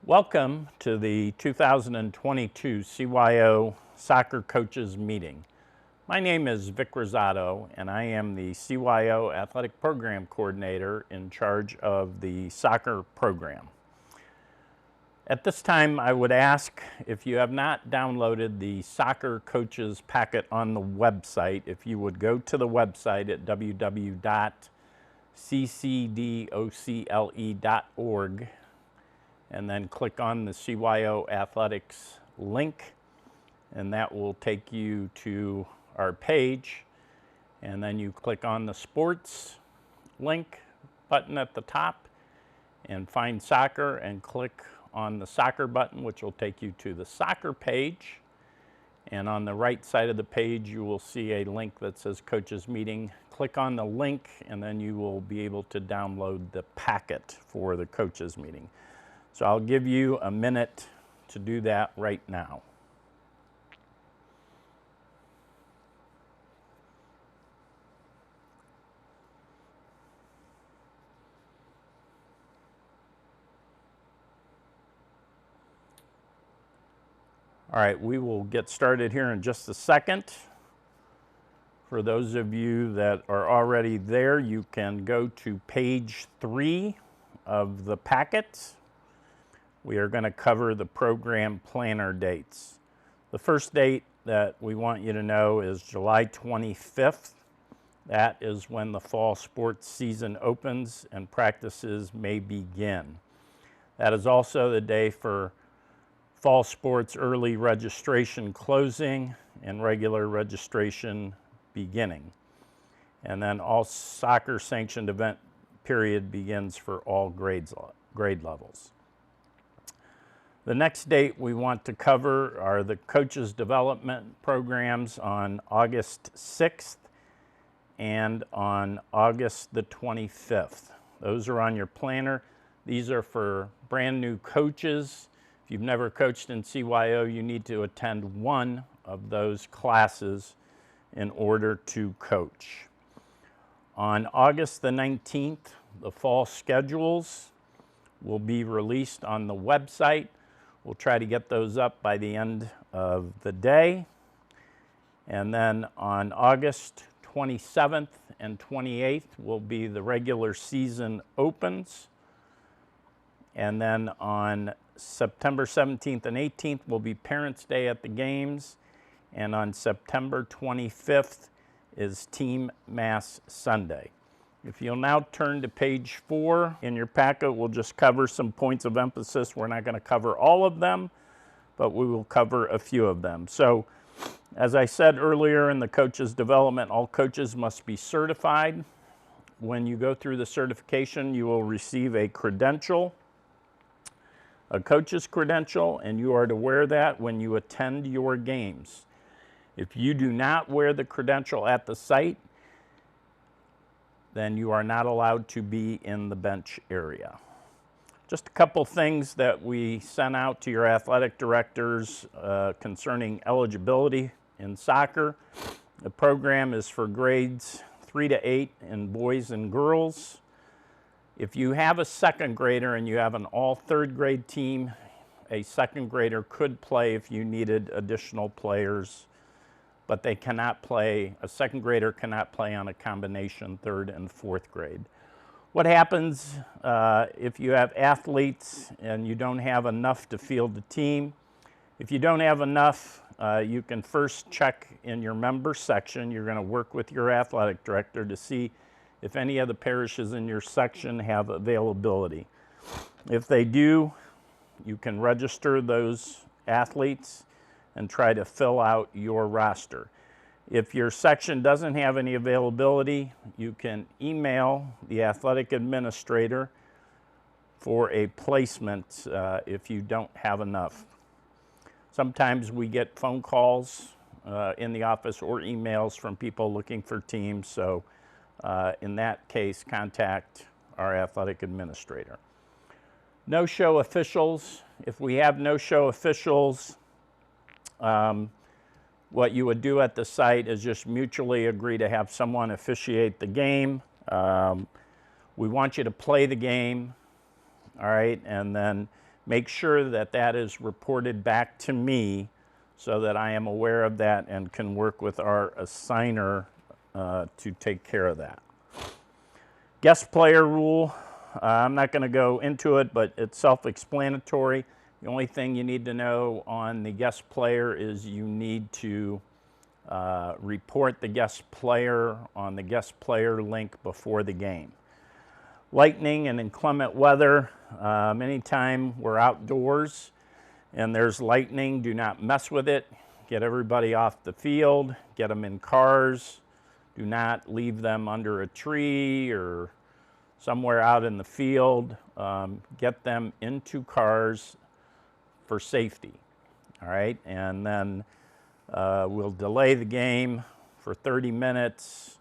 Welcome to the 2022 CYO Soccer Coaches Meeting. My name is Vic Rosado, and I am the CYO Athletic Program Coordinator in charge of the soccer program. At this time, I would ask if you have not downloaded the Soccer Coaches packet on the website, if you would go to the website at www.ccdocle.org and then click on the CYO Athletics link, and that will take you to our page. And then you click on the sports link button at the top and find soccer and click on the soccer button, which will take you to the soccer page. And on the right side of the page, you will see a link that says Coaches Meeting. Click on the link and then you will be able to download the packet for the Coaches Meeting. So I'll give you a minute to do that right now. All right, we will get started here in just a second. For those of you that are already there, you can go to page 3 of the packet. We are going to cover the program planner dates. The first date that we want you to know is July 25th. That is when the fall sports season opens and practices may begin. That is also the day for fall sports early registration closing and regular registration beginning. And then all soccer sanctioned event period begins for all grade levels. The next date we want to cover are the coaches development programs on August 6th and on August the 25th. Those are on your planner. These are for brand new coaches. If you've never coached in CYO, you need to attend one of those classes in order to coach. On August the 19th, the fall schedules will be released on the website. We'll try to get those up by the end of the day. And then on August 27th and 28th will be the regular season opens. And then on September 17th and 18th will be Parents' Day at the games. And on September 25th is Team Mass Sunday. If you'll now turn to page 4 in your packet, we'll just cover some points of emphasis. We're not going to cover all of them, but we will cover a few of them. So, as I said earlier in the coaches development, all coaches must be certified. When you go through the certification, you will receive a credential, a coach's credential, and you are to wear that when you attend your games. If you do not wear the credential at the site, then you are not allowed to be in the bench area. Just a couple things that we sent out to your athletic directors concerning eligibility in soccer. The program is for grades 3 to 8 in boys and girls. If you have a second grader and you have an all third grade team, a second grader could play if you needed additional players, but they cannot play, a second grader cannot play on a combination third and fourth grade. What happens if you have athletes and you don't have enough to field the team? If you don't have enough, you can first check in your member section. You're going to work with your athletic director to see if any of the parishes in your section have availability. If they do, you can register those athletes and try to fill out your roster. If your section doesn't have any availability, you can email the athletic administrator for a placement if you don't have enough. Sometimes we get phone calls in the office or emails from people looking for teams, so in that case, contact our athletic administrator. No-show officials. If we have no-show officials, what you would do at the site is just mutually agree to have someone officiate the game. We want you to play the game, all right, and then Make sure that that is reported back to me so that I am aware of that and can work with our assigner to take care of that. Guest player rule, I'm not going to go into it, but it's self-explanatory. The only thing you need to know on the guest player is you need to report the guest player on the guest player link before the game. Lightning and inclement weather, anytime we're outdoors and there's lightning, do not mess with it. Get everybody off the field, get them in cars. Do not leave them under a tree or somewhere out in the field. Get them into cars for safety, all right? And then we'll delay the game for 30 minutes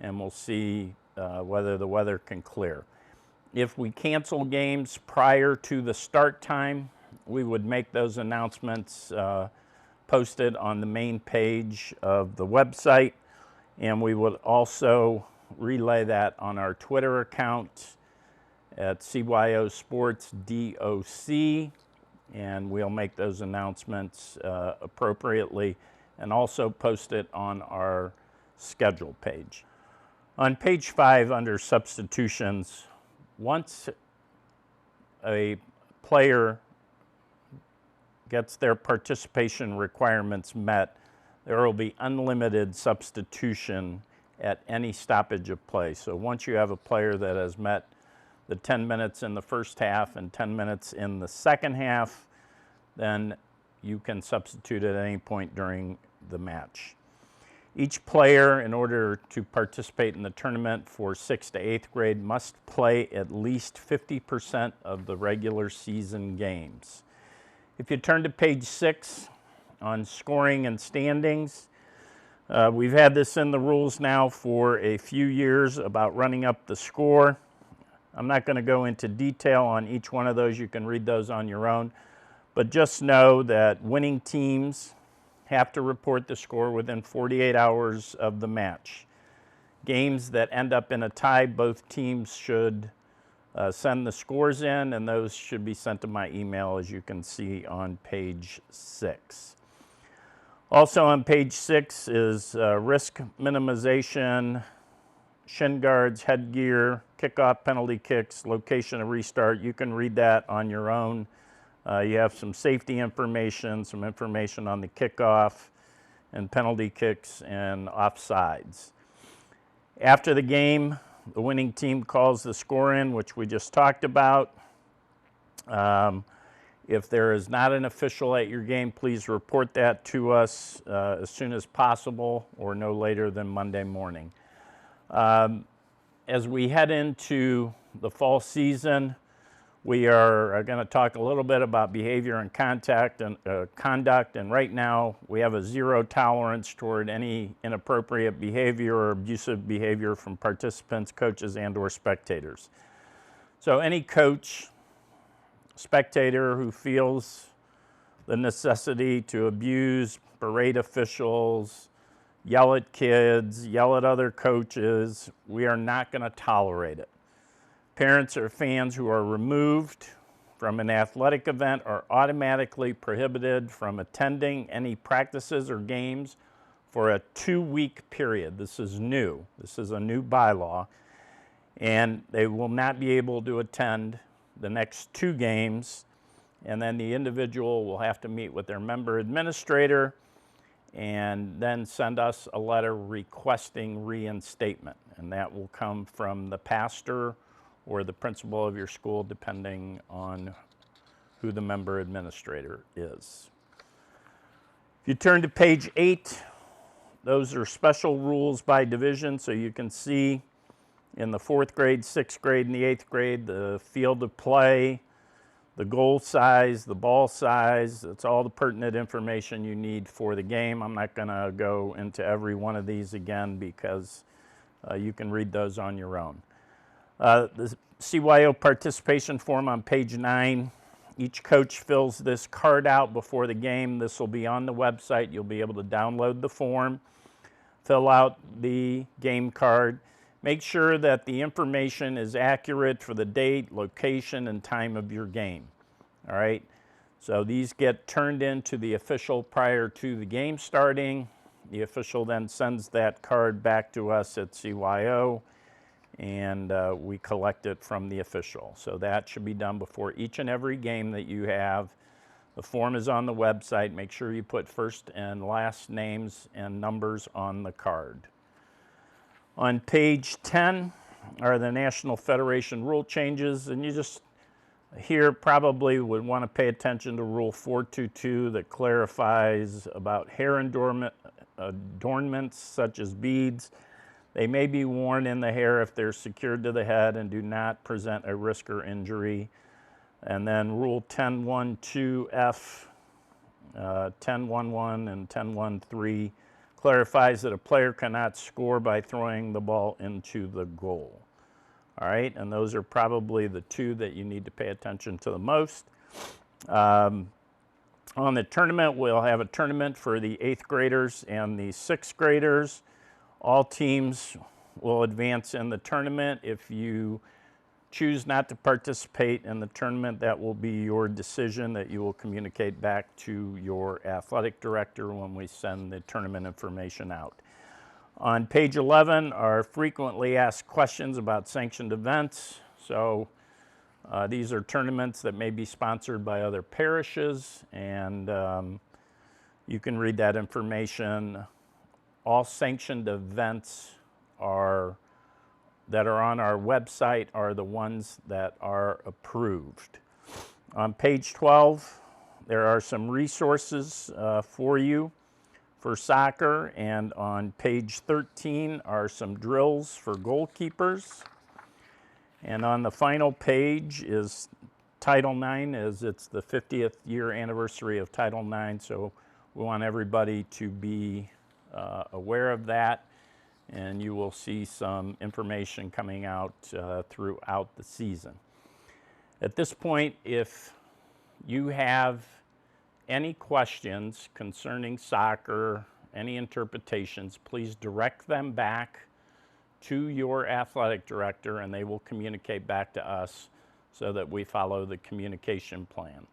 and we'll see whether the weather can clear. If we cancel games prior to the start time, we would make those announcements posted on the main page of the website, and we would also relay that on our Twitter account at CYO Sports DOC, and we'll make those announcements appropriately and also post it on our schedule page. On page 5 under substitutions, once a player gets their participation requirements met, there will be unlimited substitution at any stoppage of play. So once you have a player that has met the 10 minutes in the first half and 10 minutes in the second half, then you can substitute at any point during the match. Each player, in order to participate in the tournament for 6th to 8th grade, must play at least 50% of the regular season games. If you turn to page 6 on scoring and standings, we've had this in the rules now for a few years about running up the score. I'm not going to go into detail on each one of those. You can read those on your own. But just know that winning teams have to report the score within 48 hours of the match. Games that end up in a tie, both teams should send the scores in, and those should be sent to my email, as you can see on page 6. Also on page 6 is risk minimization, shin guards, headgear, kickoff penalty kicks, location of restart. You can read that on your own. You have some safety information, some information on the kickoff and penalty kicks and offsides. After the game, the winning team calls the score in, which we just talked about. If there is not an official at your game, please report that to us as soon as possible or no later than Monday morning. As we head into the fall season, we are going to talk a little bit about behavior and conduct, and right now we have a zero tolerance toward any inappropriate behavior or abusive behavior from participants, coaches, and or spectators. So any coach, spectator who feels the necessity to abuse, berate officials, yell at kids, yell at other coaches, we are not going to tolerate it. Parents or fans who are removed from an athletic event are automatically prohibited from attending any practices or games for a 2-week period. This is new. This is a new bylaw. And they will not be able to attend the next 2 games. And then the individual will have to meet with their member administrator and then send us a letter requesting reinstatement. And that will come from the pastor or the principal of your school, depending on who the member administrator is. If you turn to page 8, those are special rules by division, so you can see in the 4th grade, 6th grade, and the 8th grade, the field of play, the goal size, the ball size. It's all the pertinent information you need for the game. I'm not going to go into every one of these again because you can read those on your own. The CYO participation form on page 9. Each coach fills this card out before the game. This will be on the website. You'll be able to download the form, fill out the game card. Make sure that the information is accurate for the date, location, and time of your game. All right, so these get turned into the official prior to the game starting. The official then sends that card back to us at CYO, and we collect it from the official. So that should be done before each and every game that you have. The form is on the website. Make sure you put first and last names and numbers on the card. On page 10 are the National Federation rule changes, and you just here probably would want to pay attention to Rule 422 that clarifies about hair adornments such as beads. They may be worn in the hair if they're secured to the head and do not present a risk or injury. And then Rule 10.1.2F, 10.1.1, and 10.1.3 clarifies that a player cannot score by throwing the ball into the goal. All right, and those are probably the two that you need to pay attention to the most. On the tournament, we'll have a tournament for the 8th graders and the 6th graders. All teams will advance in the tournament. If you choose not to participate in the tournament, that will be your decision that you will communicate back to your athletic director when we send the tournament information out. On page 11 are frequently asked questions about sanctioned events. So these are tournaments that may be sponsored by other parishes, and you can read that information. All sanctioned events that are on our website are the ones that are approved. On page 12, there are some resources for you for soccer, and on page 13 are some drills for goalkeepers. And on the final page is Title IX, as it's the 50th year anniversary of Title IX, so we want everybody to be aware of that, and you will see some information coming out throughout the season. At this point, if you have any questions concerning soccer, any interpretations, please direct them back to your athletic director, and they will communicate back to us so that we follow the communication plan.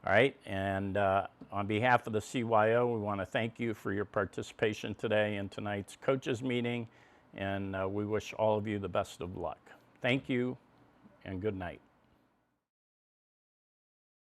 All right, and on behalf of the CYO, we want to thank you for your participation today in tonight's coaches meeting, and we wish all of you the best of luck. Thank you, and good night.